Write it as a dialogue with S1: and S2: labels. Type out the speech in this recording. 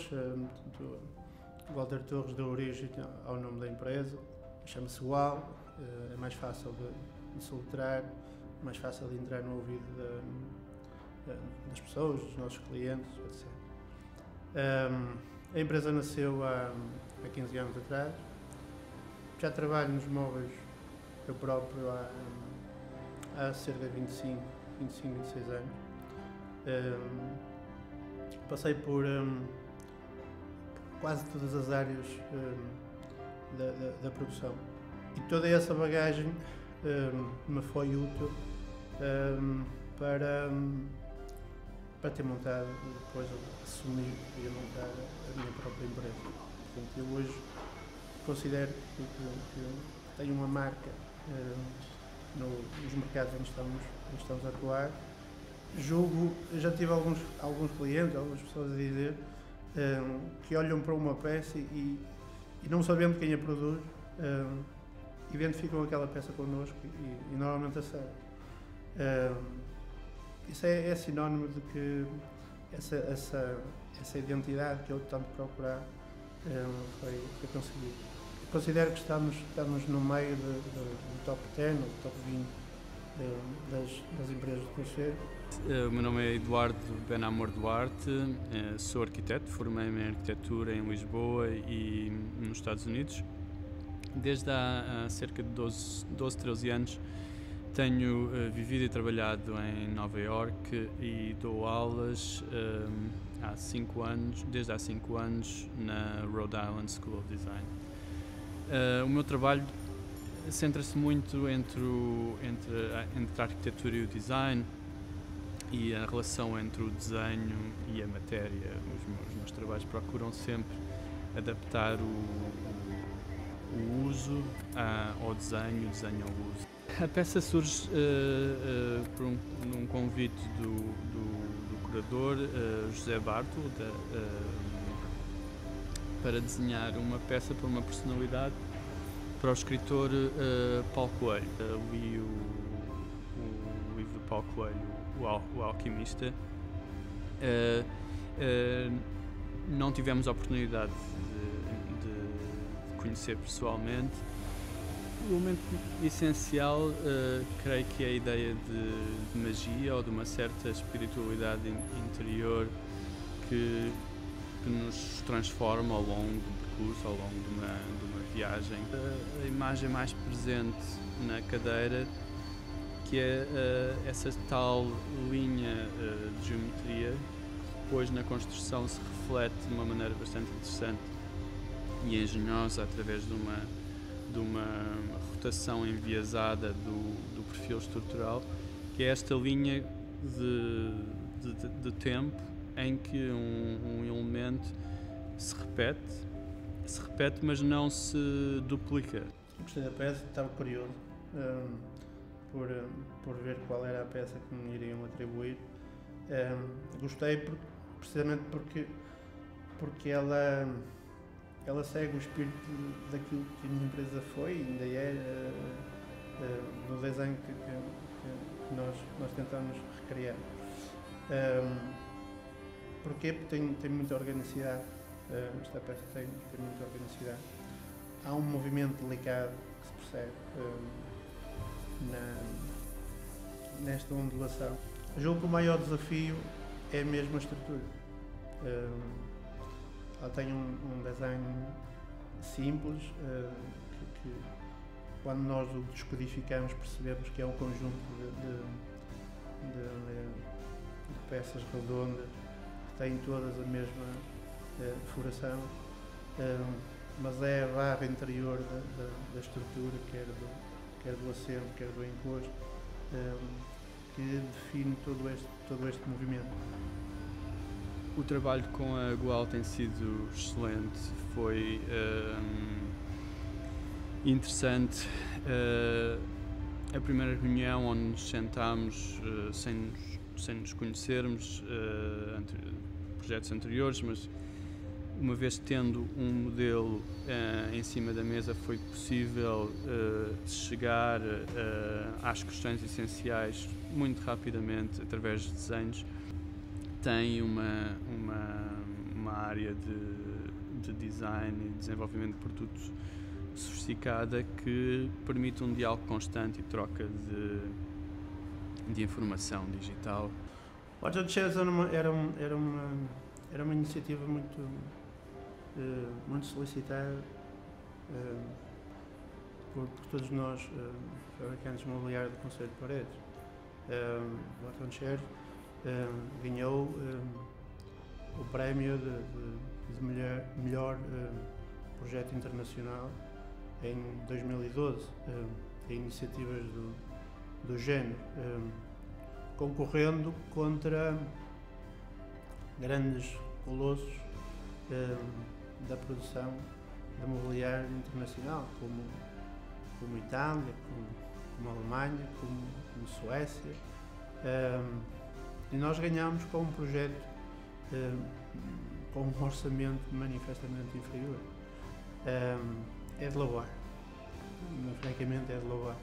S1: Torres. Walter Torres deu origem ao nome da empresa. Chama-se UAL, é mais fácil de soletrar, mais fácil de entrar no ouvido das pessoas, dos nossos clientes, etc. A empresa nasceu há 15 anos atrás. Já trabalho nos móveis eu próprio há cerca de 25, 26 anos. Passei por quase todas as áreas da produção. E toda essa bagagem me foi útil para ter montado, depois assumir e montar a minha própria empresa. Portanto, eu hoje considero que tenho uma marca nos mercados onde estamos a atuar. Julgo, já tive alguns clientes, algumas pessoas a dizer que olham para uma peça e não sabendo quem a produz, identificam aquela peça connosco e normalmente acertam. Isso é sinónimo de que essa identidade que eu tanto procurar foi conseguida. Considero que estamos no meio do top 10 ou do top 20 das empresas do Conselho.
S2: O meu nome é Eduardo Benamor Duarte, sou arquiteto, formei-me em arquitetura em Lisboa e nos Estados Unidos. Desde há cerca de 12, 13 anos tenho vivido e trabalhado em Nova Iorque e dou aulas desde há 5 anos na Rhode Island School of Design. O meu trabalho centra-se muito entre a arquitetura e o design e a relação entre o desenho e a matéria. Os meus trabalhos procuram sempre adaptar o uso ao desenho, o desenho ao uso. A peça surge num convite do curador José Bartolo para desenhar uma peça para uma personalidade para o escritor Paulo Coelho. Li o livro de Paulo Coelho, O Alquimista. Não tivemos a oportunidade de conhecer pessoalmente. O elemento essencial, creio que é a ideia de magia ou de uma certa espiritualidade interior que nos transforma ao longo do percurso, ao longo de uma viagem. A imagem mais presente na cadeira, que é essa tal linha de geometria, que depois na construção se reflete de uma maneira bastante interessante e engenhosa através de uma rotação enviesada do perfil estrutural, que é esta linha de tempo em que um elemento se repete, mas não se duplica.
S1: Gostei da peça, estava curioso por ver qual era a peça que me iriam atribuir. Gostei precisamente porque ela segue o espírito daquilo que a minha empresa foi e ainda é no desenho que nós tentamos recriar. Porquê? Porque tem muita organicidade. Esta peça tem muita organicidade. Há um movimento delicado que se percebe nesta ondulação. Julgo que o maior desafio é mesmo a estrutura. Ela tem um design simples, que quando nós o descodificamos percebemos que é um conjunto de peças redondas que têm todas a mesma furação, mas é a barra interior da estrutura, quer do assento, quer do encosto, que define todo este movimento.
S2: O trabalho com a Gual tem sido excelente, foi interessante. A primeira reunião onde nos sentámos sem nos conhecermos, projetos anteriores, mas uma vez tendo um modelo em cima da mesa foi possível chegar às questões essenciais muito rapidamente através de desenhos. Tem uma uma área de design e desenvolvimento de produtos sofisticada que permite um diálogo constante e troca de informação digital.
S1: O Art on Shares era uma iniciativa muito solicitada por todos nós, fabricantes de mobiliário do Concelho de Paredes. O Art on Shares ganhou o prémio de melhor projeto internacional em 2012, em iniciativas do género, concorrendo contra grandes colossos da produção de mobiliário internacional, como Itália, como Alemanha, como Suécia, e nós ganhámos com um projeto com um orçamento manifestamente inferior. É de louvar, francamente é de louvar.